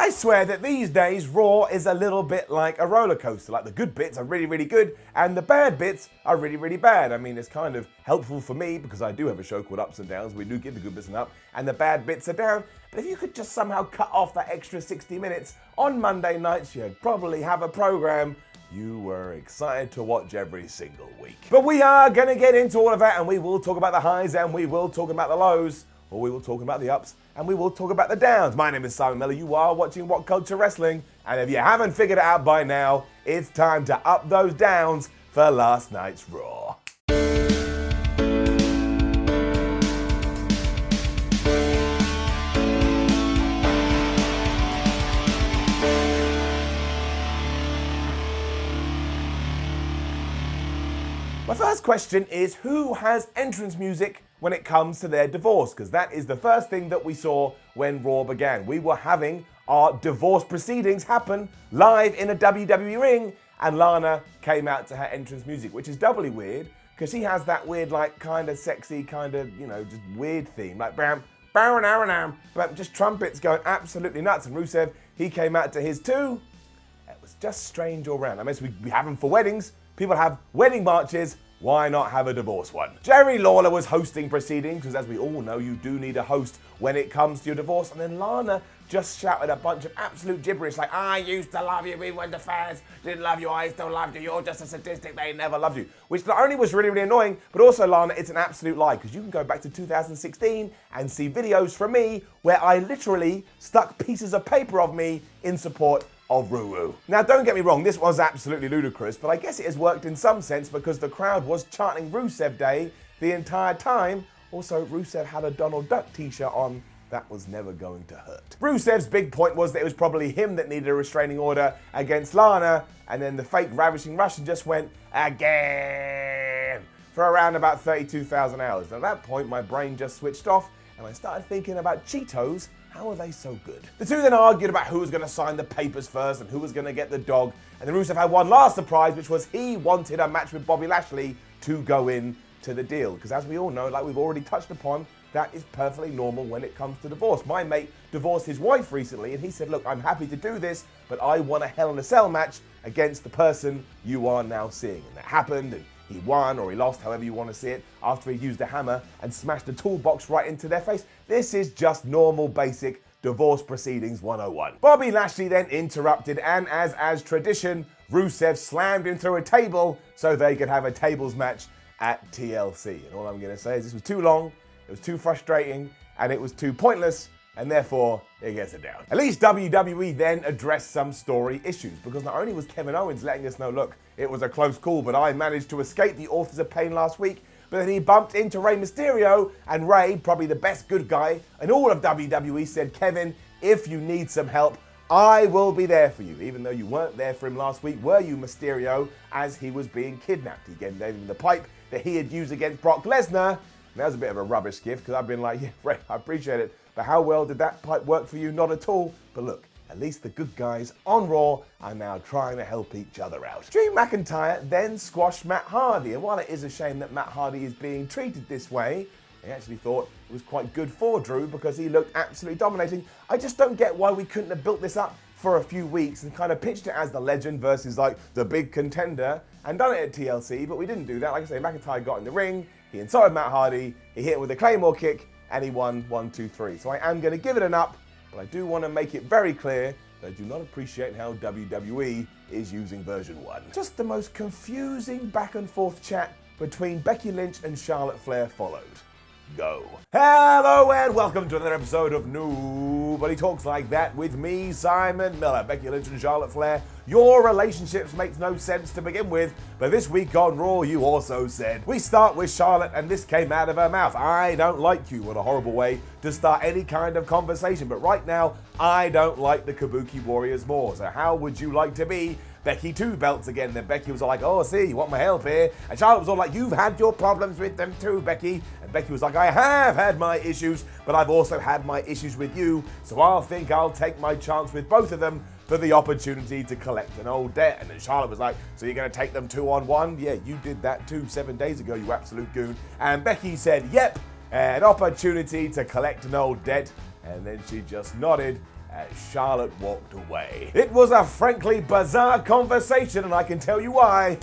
I swear that these days Raw is a little bit like a roller coaster. Like the good bits are really, really good and the bad bits are really, really bad. I mean, it's kind of helpful for me because I do have a show called Ups and Downs. We do give the good bits an up and the bad bits are down. But if you could just somehow cut off that extra 60 minutes on Monday nights, you'd probably have a program you were excited to watch every single week. But we are going to get into all of that, and we will talk about the highs and we will talk about the lows, or we will talk about the ups and we will talk about the downs. My name is Simon Miller. You are watching WhatCulture Wrestling, and if you haven't figured it out by now, it's time to up those downs for last night's Raw. My first question is, who has entrance music when it comes to their divorce? Because that is the first thing that we saw when Raw began. We were having our divorce proceedings happen live in a WWE ring, and Lana came out to her entrance music, which is doubly weird because she has that weird, like, kind of sexy, kind of, you know, just weird theme, like bam, bam, bam, bam, but just trumpets going absolutely nuts. And Rusev, he came out to his too. It was just strange all around. I mean, we have them for weddings. People have wedding marches. Why not have a divorce one? Jerry Lawler was hosting proceedings, because as we all know, you do need a host when it comes to your divorce. And then Lana just shouted a bunch of absolute gibberish, like, I used to love you, we were the fans, didn't love you, I still loved you, you're just a statistic, they never loved you. Which not only was really, really annoying, but also, Lana, it's an absolute lie, because you can go back to 2016 and see videos from me where I literally stuck pieces of paper of me in support of Ruru. Now, don't get me wrong, this was absolutely ludicrous, but I guess it has worked in some sense because the crowd was chanting Rusev Day the entire time. Also, Rusev had a Donald Duck t-shirt on. That was never going to hurt. Rusev's big point was that it was probably him that needed a restraining order against Lana, and then the fake Ravishing Russian just went again for around about 32,000 hours. At that point, my brain just switched off, and I started thinking about Cheetos. How are they so good? The two then argued about who was going to sign the papers first and who was going to get the dog. And then Rusev had one last surprise, which was he wanted a match with Bobby Lashley to go in to the deal. Because as we all know, like we've already touched upon, that is perfectly normal when it comes to divorce. My mate divorced his wife recently, and he said, look, I'm happy to do this, but I want a Hell in a Cell match against the person you are now seeing. And that happened, and he won, or he lost, however you want to see it, after he used a hammer and smashed the toolbox right into their face. This is just normal, basic divorce proceedings 101. Bobby Lashley then interrupted, and as tradition, Rusev slammed him through a table so they could have a tables match at TLC. And all I'm going to say is this was too long, it was too frustrating, and it was too pointless, and therefore it gets it down. At least WWE then addressed some story issues, because not only was Kevin Owens letting us know, look, it was a close call, but I managed to escape the Authors of Pain last week, but then he bumped into Rey Mysterio, and Rey, probably the best good guy in all of WWE, said, Kevin, if you need some help, I will be there for you. Even though you weren't there for him last week, were you, Mysterio, as he was being kidnapped? He gave him the pipe that he had used against Brock Lesnar. And that was a bit of a rubbish gift, because I've been like, yeah, Rey, I appreciate it, but how well did that pipe work for you? Not at all. But look, at least the good guys on Raw are now trying to help each other out. Drew McIntyre then squashed Matt Hardy, and while it is a shame that Matt Hardy is being treated this way, I actually thought it was quite good for Drew because he looked absolutely dominating. I just don't get why we couldn't have built this up for a few weeks and kind of pitched it as the legend versus like the big contender and done it at TLC, but we didn't do that. Like I say, McIntyre got in the ring, he insulted Matt Hardy, he hit it with a Claymore kick, and he won 1, 2, 3. So I am going to give it an up, but I do want to make it very clear that I do not appreciate how WWE is using version 1. Just the most confusing back and forth chat between Becky Lynch and Charlotte Flair followed. Go. Hello and welcome to another episode of Nobody Talks Like That with me, Simon Miller. Becky Lynch and Charlotte Flair, your relationships makes no sense to begin with, but this week on Raw you also said. We start with Charlotte and this came out of her mouth. I don't like you. What a horrible way to start any kind of conversation, but right now I don't like the Kabuki Warriors more. So how would you like to be Becky 2 belts again? Then Becky was all like, oh, see, you want my help here? And Charlotte was all like, you've had your problems with them too, Becky. And Becky was like, I have had my issues, but I've also had my issues with you, so I'll think I'll take my chance with both of them for the opportunity to collect an old debt. And then Charlotte was like, so you're going to take them 2-on-1? Yeah, you did that too 7 days ago, you absolute goon. And Becky said, yep, an opportunity to collect an old debt. And then she just nodded as Charlotte walked away. It was a frankly bizarre conversation, and I can tell you why.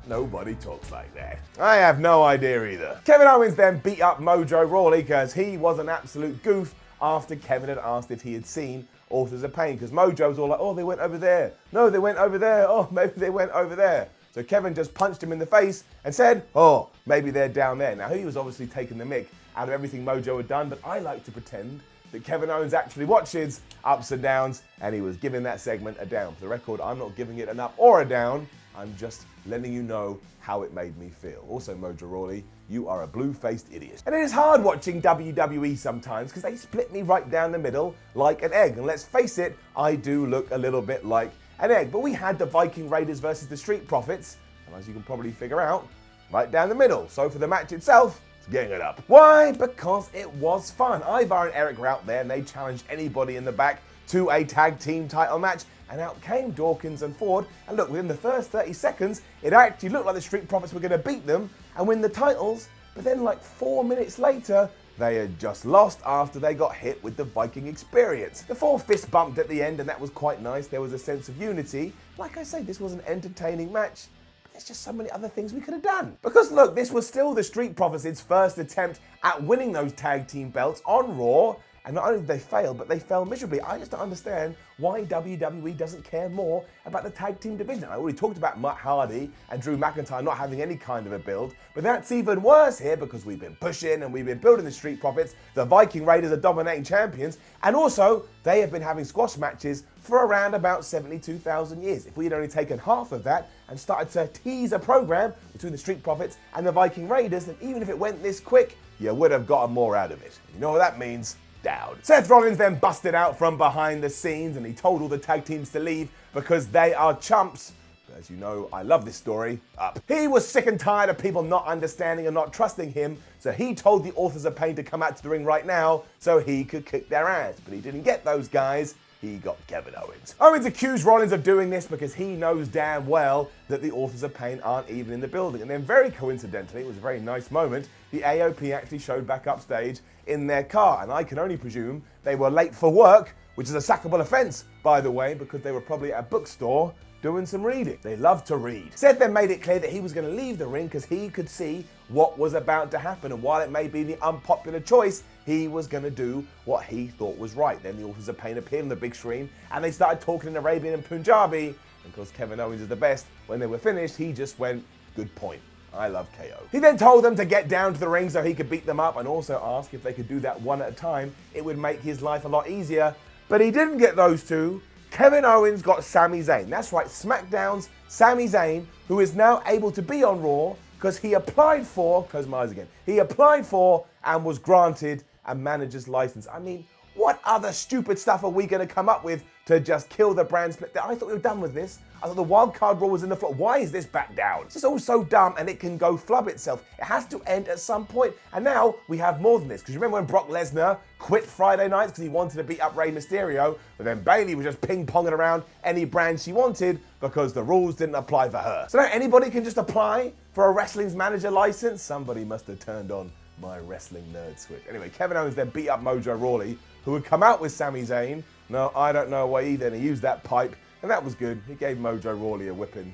Nobody talks like that. I have no idea either. Kevin Owens then beat up Mojo Rawley because he was an absolute goof after Kevin had asked if he had seen Authors of Pain, because Mojo was all like, oh, they went over there. No, they went over there. Oh, maybe they went over there. So Kevin just punched him in the face and said, oh, maybe they're down there. Now, he was obviously taking the mick out of everything Mojo had done, but I like to pretend that Kevin Owens actually watches Ups and Downs, and he was giving that segment a down. For the record, I'm not giving it an up or a down. I'm just letting you know how it made me feel. Also, Mojo Rawley, you are a blue-faced idiot. And it is hard watching WWE sometimes because they split me right down the middle like an egg. And let's face it, I do look a little bit like an egg. But we had the Viking Raiders versus the Street Profits, and as you can probably figure out, right down the middle. So for the match itself, it's getting it up. Why? Because it was fun. Ivar and Eric were out there and they challenged anybody in the back to a tag team title match. And out came Dawkins and Ford. And look, within the first 30 seconds, it actually looked like the Street Profits were going to beat them and win the titles. But then like 4 minutes later, they had just lost after they got hit with the Viking experience. The four fist bumped at the end, and that was quite nice. There was a sense of unity. Like I say, this was an entertaining match. But there's just so many other things we could have done. Because look, this was still the Street Profits' first attempt at winning those tag team belts on Raw. And not only did they fail, but they fell miserably. I just don't understand why WWE doesn't care more about the tag team division. I already talked about Matt Hardy and Drew McIntyre not having any kind of a build, but that's even worse here because we've been pushing and we've been building the Street Profits. The Viking Raiders are dominating champions, and also they have been having squash matches for around about 72,000 years. If we had only taken half of that and started to tease a program between the Street Profits and the Viking Raiders, then even if it went this quick, you would have gotten more out of it. You know what that means? Down. Seth Rollins then busted out from behind the scenes and he told all the tag teams to leave because they are chumps. But as you know, I love this story. Up. He was sick and tired of people not understanding and not trusting him, so he told the Authors of Pain to come out to the ring right now so he could kick their ass. But he didn't get those guys. He got Kevin Owens. Owens accused Rollins of doing this because he knows damn well that the Authors of Pain aren't even in the building. And then very coincidentally, it was a very nice moment, the AOP actually showed back upstage in their car. And I can only presume they were late for work, which is a sackable offense, by the way, because they were probably at a bookstore doing some reading. They love to read. Seth then made it clear that he was going to leave the ring because he could see what was about to happen. And while it may be the unpopular choice, he was going to do what he thought was right. Then the Authors of Pain appeared on the big screen and they started talking in Arabian and Punjabi. And because Kevin Owens is the best, when they were finished, he just went, good point. I love KO. He then told them to get down to the ring so he could beat them up and also asked if they could do that one at a time. It would make his life a lot easier. But he didn't get those two. Kevin Owens got Sami Zayn. That's right, SmackDown's Sami Zayn, who is now able to be on Raw because he applied for, close my eyes again, he applied for and was granted a manager's license. I mean, what other stupid stuff are we going to come up with to just kill the brand split? I thought we were done with this. I thought the wild card rule was in the floor. Why is this back down? It's just all so dumb and it can go flub itself. It has to end at some point. And now we have more than this. Because you remember when Brock Lesnar quit Friday nights because he wanted to beat up Rey Mysterio, but then Bayley was just ping-ponging around any brand she wanted because the rules didn't apply for her. So now anybody can just apply for a wrestling's manager license? Somebody must have turned on my wrestling nerd switch. Anyway, Kevin Owens then beat up Mojo Rawley, who would come out with Sami Zayn. No, I don't know why either. And he used that pipe, and that was good. He gave Mojo Rawley a whipping.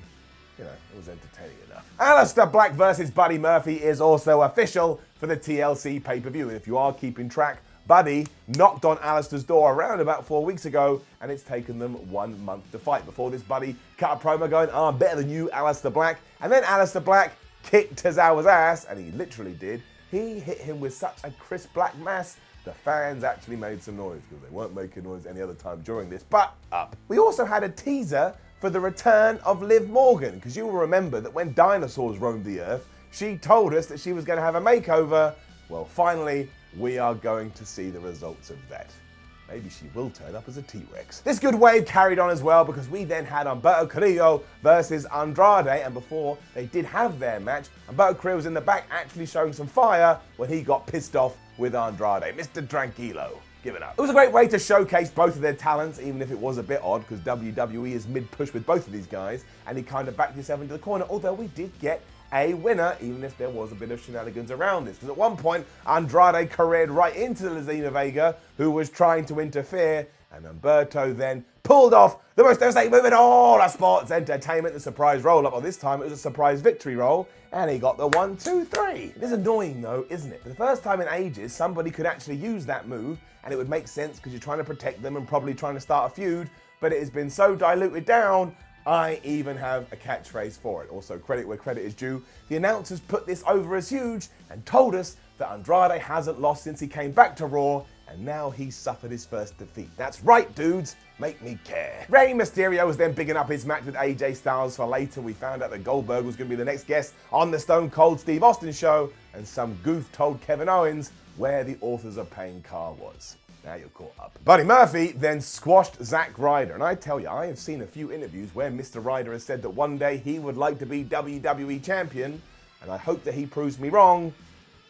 You know, it was entertaining enough. Aleister Black versus Buddy Murphy is also official for the TLC pay-per-view. And if you are keeping track, Buddy knocked on Aleister's door around about 4 weeks ago, and it's taken them 1 month to fight. Before this, Buddy cut a promo going, I'm better than you, Aleister Black. And then Aleister Black kicked Tozawa's ass, and he literally did. He hit him with such a crisp black mass, the fans actually made some noise because they weren't making noise any other time during this. But up. We also had a teaser for the return of Liv Morgan, because you will remember that when dinosaurs roamed the earth, she told us that she was going to have a makeover. Well, finally, we are going to see the results of that. Maybe she will turn up as a T-Rex. This good wave carried on as well because we then had Alberto Carrillo versus Andrade, and before they did have their match, Alberto Carrillo was in the back actually showing some fire when he got pissed off with Andrade. Mr. Tranquilo. Give it up. It was a great way to showcase both of their talents, even if it was a bit odd because WWE is mid-push with both of these guys, and he kind of backed himself into the corner, although we did get a winner, even if there was a bit of shenanigans around this. Because at one point, Andrade careered right into Zelina Vega, who was trying to interfere, And Alberto then pulled off the most devastating move in all of sports entertainment, the surprise roll-up. Well, this time it was a surprise victory roll, and he got the 1, 2, 3. It is annoying though, isn't it? For the first time in ages, somebody could actually use that move, and it would make sense because you're trying to protect them and probably trying to start a feud, but it has been so diluted down, I even have a catchphrase for it. Also, credit where credit is due. The announcers put this over as huge and told us that Andrade hasn't lost since he came back to Raw, and now he's suffered his first defeat. That's right, dudes. Make me care. Rey Mysterio was then bigging up his match with AJ Styles for later. We found out that Goldberg was going to be the next guest on the Stone Cold Steve Austin show, and some goof told Kevin Owens where the Authors of Pain car was. Now you're caught up. Buddy Murphy then squashed Zack Ryder, and I tell you, I have seen a few interviews where Mr. Ryder has said that one day he would like to be WWE champion, and I hope that he proves me wrong.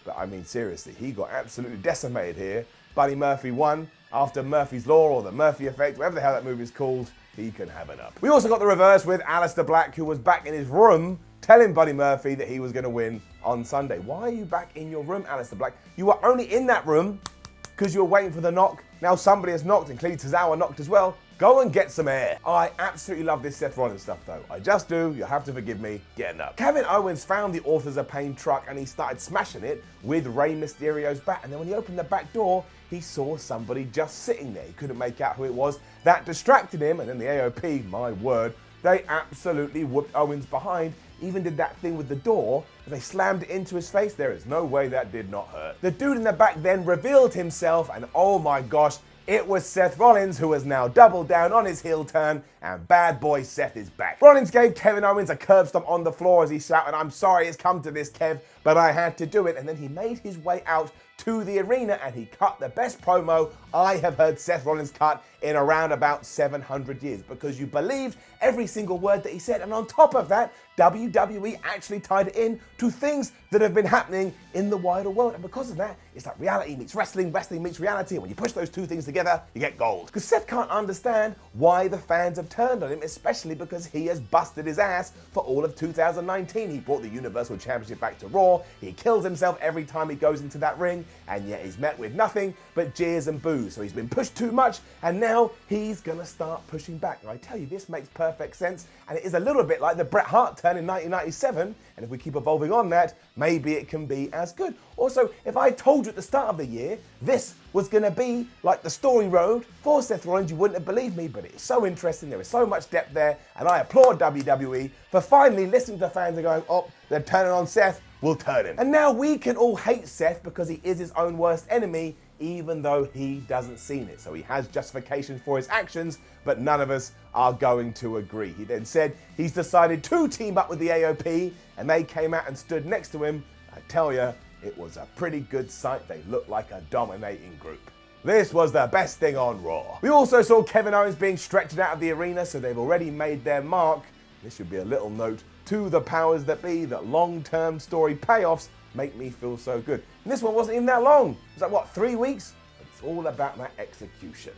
But I mean, seriously, he got absolutely decimated here. Buddy Murphy won after Murphy's Law, or the Murphy Effect, whatever the hell that movie is called. He can have it up. We also got the reverse with Aleister Black, who was back in his room telling Buddy Murphy that he was going to win on Sunday. Why are you back in your room, Aleister Black? You were only in that room because you were waiting for the knock. Now somebody has knocked, including Tozawa knocked as well. Go and get some air. I absolutely love this Seth Rollins stuff though. I just do. You'll have to forgive me. Getting up. Kevin Owens found the Authors of Pain truck and he started smashing it with Rey Mysterio's bat. And then when he opened the back door, he saw somebody just sitting there. He couldn't make out who it was. That distracted him. And then the AOP, my word, they absolutely whooped Owens behind. Even did that thing with the door. They slammed it into his face. There is no way that did not hurt. The dude in the back then revealed himself, and oh my gosh, it was Seth Rollins, who has now doubled down on his heel turn, and bad boy Seth is back. Rollins gave Kevin Owens a curb stomp on the floor as he shouted, "I'm sorry it's come to this, Kev, but I had to do it." And then he made his way out to the arena and he cut the best promo I have heard Seth Rollins cut in around about 700 years, because you believed every single word that he said. And on top of that, WWE actually tied it in to things that have been happening in the wider world. And because of that, it's like reality meets wrestling, wrestling meets reality. And when you push those two things together, you get gold. Because Seth can't understand why the fans have turned on him, especially because he has busted his ass for all of 2019. He brought the Universal Championship back to Raw. He kills himself every time he goes into that ring. And yet he's met with nothing but jeers and boos. So he's been pushed too much, and now he's gonna start pushing back. And I tell you, this makes perfect sense, and it is a little bit like the Bret Hart turn in 1997, and if we keep evolving on that, maybe it can be as good. Also, if I told you at the start of the year this was gonna be like the story road for Seth Rollins, you wouldn't have believed me, but it's so interesting, there is so much depth there, and I applaud WWE for finally listening to the fans and going, oh, they're turning on Seth, we'll turn him. And now we can all hate Seth because he is his own worst enemy, even though he doesn't seen it. So he has justifications for his actions, but none of us are going to agree. He then said he's decided to team up with the AOP, and they came out and stood next to him. I tell you, it was a pretty good sight. They looked like a dominating group. This was the best thing on Raw. We also saw Kevin Owens being stretched out of the arena, so they've already made their mark. This should be a little note to the powers that be that long-term story payoffs make me feel so good. And this one wasn't even that long. It was like, what, 3 weeks? It's all about that execution.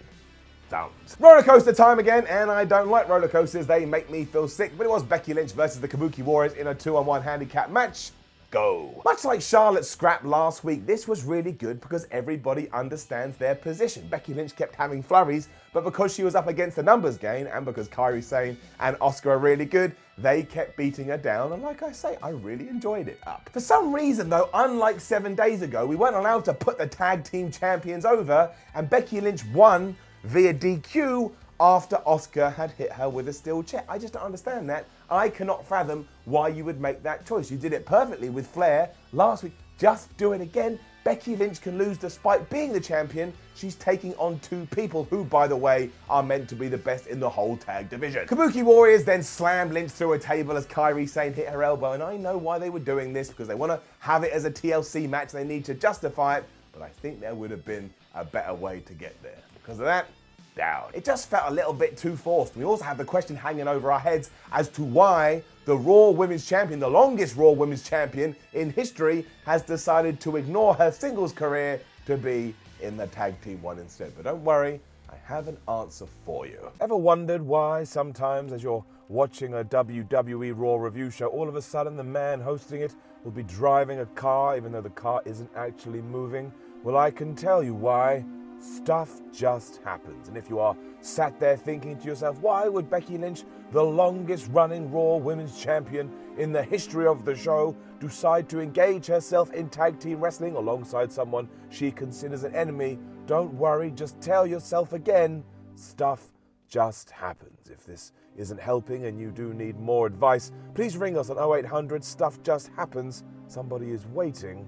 Thumbs. Roller coaster time again, and I don't like roller coasters. They make me feel sick, but it was Becky Lynch versus the Kabuki Warriors in a 2-on-1 handicap match. Go. Much like Charlotte's scrap last week, this was really good because everybody understands their position. Becky Lynch kept having flurries, but because she was up against the numbers game and because Kairi Sane and Asuka are really good, they kept beating her down, and like I say, I really enjoyed it up. For some reason though, unlike 7 days ago, we weren't allowed to put the tag team champions over, and Becky Lynch won via DQ after Asuka had hit her with a steel chair. I just don't understand that. I cannot fathom why you would make that choice. You did it perfectly with Flair last week. Just do it again. Becky Lynch can lose despite being the champion. She's taking on 2 people who, by the way, are meant to be the best in the whole tag division. Kabuki Warriors then slammed Lynch through a table as Kairi Sane hit her elbow, and I know why they were doing this, because they want to have it as a TLC match. They need to justify it, but I think there would have been a better way to get there. Because of that, down. It just felt a little bit too forced. We also have the question hanging over our heads as to why the Raw Women's Champion, the longest Raw Women's Champion in history, has decided to ignore her singles career to be in the tag team one instead. But don't worry, I have an answer for you. Ever wondered why sometimes as you're watching a WWE Raw review show, all of a sudden the man hosting it will be driving a car even though the car isn't actually moving? Well, I can tell you why. stuff just happens. And if you are sat there thinking to yourself, why would Becky Lynch, the longest running Raw Women's Champion in the history of the show, decide to engage herself in tag team wrestling alongside someone she considers an enemy? Don't worry, just tell yourself again, stuff just happens. If this isn't helping and you do need more advice, please ring us on 0800 Stuff Just Happens. Somebody is waiting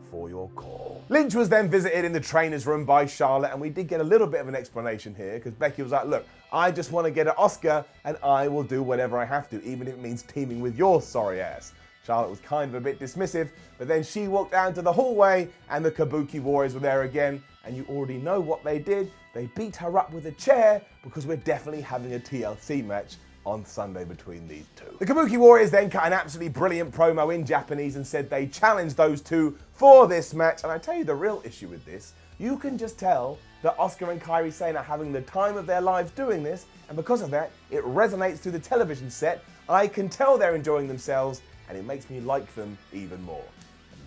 for your call. Lynch was then visited in the trainer's room by Charlotte, and we did get a little bit of an explanation here because Becky was like, look, I just want to get an Oscar and I will do whatever I have to, even if it means teaming with your sorry ass. Charlotte was kind of a bit dismissive, but then she walked down to the hallway and the Kabuki Warriors were there again, and you already know what they did. They beat her up with a chair because we're definitely having a TLC match on Sunday between these two. The Kabuki Warriors then cut an absolutely brilliant promo in Japanese and said they challenged those two for this match. And I tell you the real issue with this, you can just tell that Asuka and Kairi Sane are having the time of their lives doing this, and because of that, it resonates through the television set. I can tell they're enjoying themselves, and it makes me like them even more.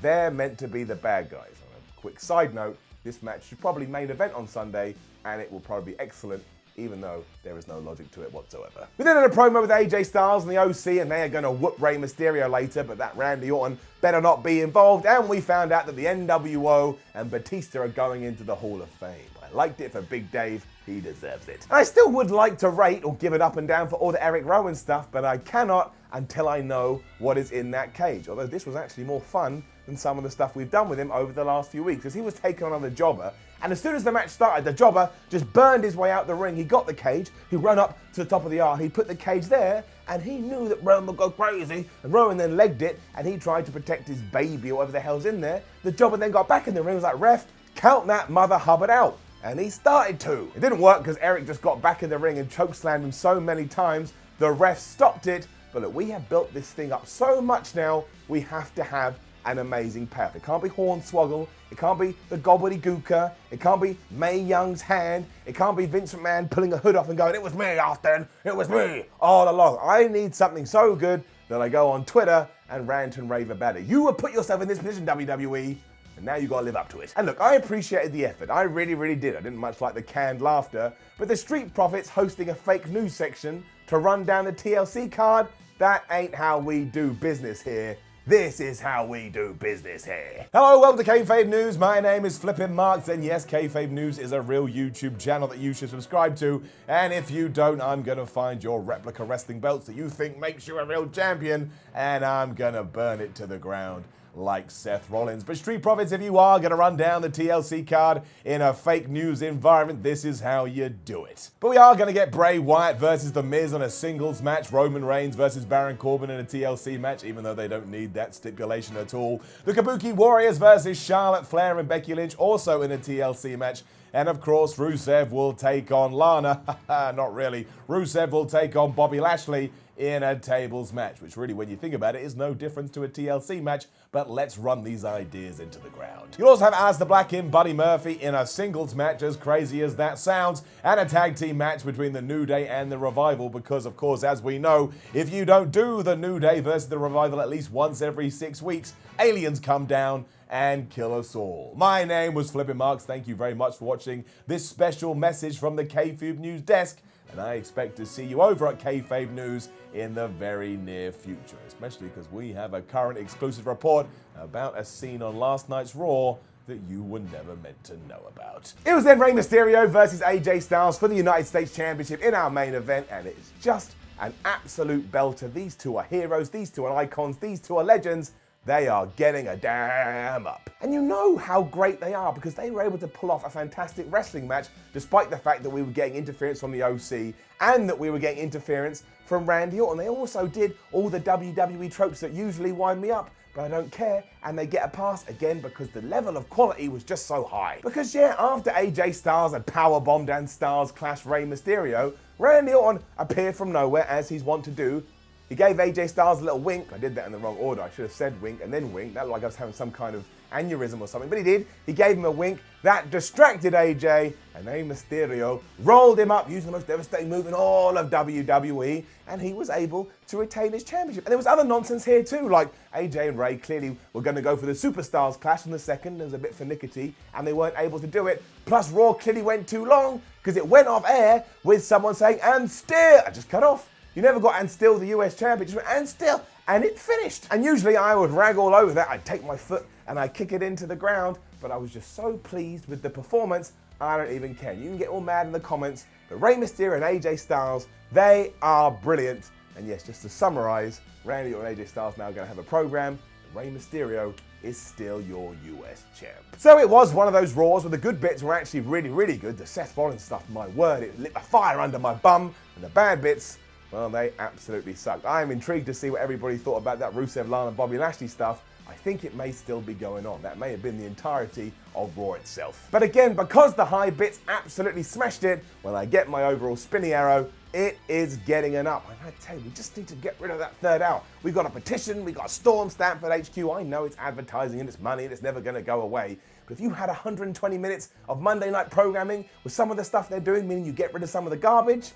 They're meant to be the bad guys. On a quick side note, this match should probably main event on Sunday, and it will probably be excellent, even though there is no logic to it whatsoever. We then had a promo with AJ Styles and the OC, and they are going to whoop Rey Mysterio later, but that Randy Orton better not be involved, and we found out that the NWO and Batista are going into the Hall of Fame. I liked it for Big Dave, he deserves it. And I still would like to rate or give it up and down for all the Eric Rowan stuff, but I cannot until I know what is in that cage, although this was actually more fun than some of the stuff we've done with him over the last few weeks, because he was taking on the Jobber, and as soon as the match started, the Jobber just burned his way out the ring. He got the cage, he ran up to the top of the arm, he put the cage there, and he knew that Rowan would go crazy, and Rowan then legged it, and he tried to protect his baby or whatever the hell's in there. The Jobber then got back in the ring, was like, ref, count that mother Hubbard out. And he started to. It didn't work because Eric just got back in the ring and chokeslammed him so many times, the ref stopped it. But look, we have built this thing up so much now, we have to have an amazing path. It can't be Hornswoggle, it can't be the Gobbledygooker, it can't be Mae Young's hand, it can't be Vince McMahon pulling a hood off and going, it was me, Austin, it was me, all along. I need something so good that I go on Twitter and rant and rave about it. You have put yourself in this position, WWE, and now you gotta live up to it. And look, I appreciated the effort. I really, really did. I didn't much like the canned laughter, but the Street Profits hosting a fake news section to run down the TLC card, that ain't how we do business here. This is how we do business here. Hello, welcome to Kayfabe News. My name is Flippin' Marks, and yes, Kayfabe News is a real YouTube channel that you should subscribe to. And if you don't, I'm gonna find your replica wrestling belts that you think makes you a real champion, and I'm gonna burn it to the ground like Seth Rollins. But Street Profits, if you are gonna run down the TLC card in a fake news environment, this is how you do it. But we are gonna get Bray Wyatt versus The Miz on a singles match, Roman Reigns versus Baron Corbin in a TLC match, even though they don't need that stipulation at all. The Kabuki Warriors versus Charlotte Flair and Becky Lynch, also in a TLC match. And of course, Rusev will take on Lana. Not really. Rusev will take on Bobby Lashley in a tables match, which really, when you think about it, is no difference to a TLC match, but let's run these ideas into the ground. You'll also have Aleister Black and Buddy Murphy in a singles match, as crazy as that sounds, and a tag team match between the New Day and the Revival, because of course, as we know, if you don't do the New Day versus the Revival at least once every 6 weeks, aliens come down and kill us all. My name was Flippin' Marks. Thank you very much for watching this special message from the Kayfabe News desk, and I expect to see you over at Kayfabe News in the very near future, especially because we have a current exclusive report about a scene on last night's Raw that you were never meant to know about. It was then Rey Mysterio versus AJ Styles for the United States Championship in our main event, and it's just an absolute belter. These two are heroes, these two are icons, these two are legends. They are getting a damn up. And you know how great they are because they were able to pull off a fantastic wrestling match despite the fact that we were getting interference from the OC and that we were getting interference from Randy Orton. They also did all the WWE tropes that usually wind me up, but I don't care, and they get a pass again because the level of quality was just so high. Because yeah, after AJ Styles had powerbombed and Styles clashed Rey Mysterio, Randy Orton appeared from nowhere as he's wont to do. He gave AJ Styles a little wink. I did that in the wrong order. I should have said wink and then wink. That looked like I was having some kind of aneurysm or something, but he did. He gave him a wink. That distracted AJ, and Rey Mysterio rolled him up, using the most devastating move in all of WWE, and he was able to retain his championship. And there was other nonsense here too, like AJ and Rey clearly were going to go for the Superstars clash in the second. There was a bit finicky, and they weren't able to do it. Plus, Raw clearly went too long, because it went off air with someone saying, "and still," I just cut off. You never got "and still the US champion," just went "and still," and it finished. And usually I would rag all over that. I'd take my foot and I'd kick it into the ground, but I was just so pleased with the performance, I don't even care. You can get all mad in the comments, but Rey Mysterio and AJ Styles, they are brilliant. And yes, just to summarize, Randy Orton and AJ Styles now going to have a program, and Rey Mysterio is still your US champ. So it was one of those Raws where the good bits were actually really, really good. The Seth Rollins stuff, my word, it lit a fire under my bum, and the bad bits, well, they absolutely sucked. I am intrigued to see what everybody thought about that Rusev, Lana, Bobby Lashley stuff. I think it may still be going on. That may have been the entirety of Raw itself. But again, because the high bits absolutely smashed it, when I get my overall spinny arrow, it is getting an up. And I tell you, we just need to get rid of that third hour. We've got a petition, we've got a storm Stamford HQ. I know it's advertising and it's money and it's never going to go away. But if you had 120 minutes of Monday night programming with some of the stuff they're doing, meaning you get rid of some of the garbage,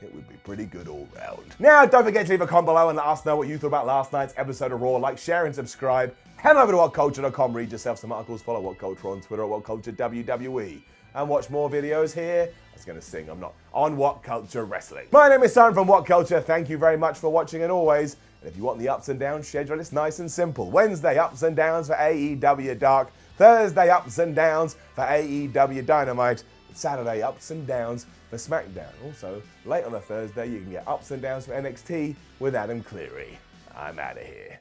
it would be pretty good all round. Now, don't forget to leave a comment below and let us know what you thought about last night's episode of Raw. Like, share, and subscribe. Head over to WhatCulture.com, read yourself some articles, follow WhatCulture on Twitter at WhatCulture WWE, and watch more videos here. I was going to sing, I'm not, on WhatCulture Wrestling. My name is Simon from WhatCulture. Thank you very much for watching, and always, and if you want the ups and downs schedule, it's nice and simple. Wednesday, ups and downs for AEW Dark. Thursday, ups and downs for AEW Dynamite. Saturday, ups and downs for SmackDown. Also, late on a Thursday, you can get ups and downs for NXT with Adam Cleary. I'm out of here.